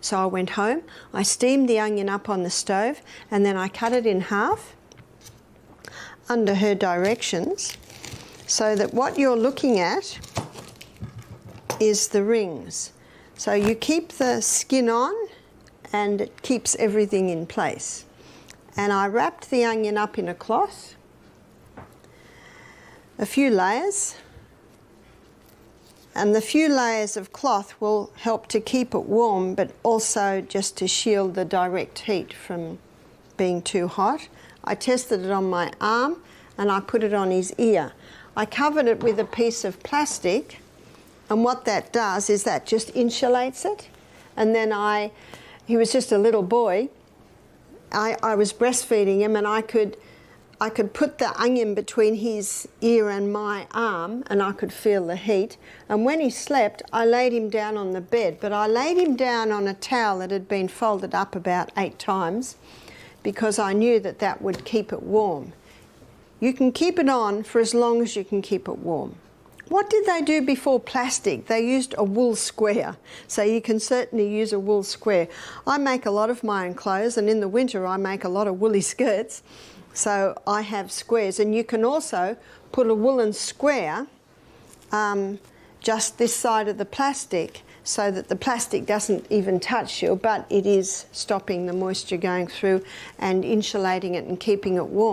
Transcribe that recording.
So I went home, I steamed the onion up on the stove, and then I cut it in half under her directions, so that what you're looking at is the rings. So you keep the skin on and it keeps everything in place. And I wrapped the onion up in a cloth, a few layers, and the few layers of cloth will help to keep it warm, but also just to shield the direct heat from being too hot. I tested it on my arm and I put it on his ear. I covered it with a piece of plastic, and what that does is that just insulates it. And then he was just a little boy, I was breastfeeding him, and I could put the onion between his ear and my arm, and I could feel the heat. And when he slept, I laid him down on the bed, but I laid him down on a towel that had been folded up about 8 times because I knew that that would keep it warm. You can keep it on for as long as you can keep it warm. What did they do before plastic? They used a wool square. So you can certainly use a wool square. I make a lot of my own clothes, and in the winter I make a lot of woolly skirts. So I have squares, and you can also put a woolen square just this side of the plastic, so that the plastic doesn't even touch you, but it is stopping the moisture going through and insulating it and keeping it warm.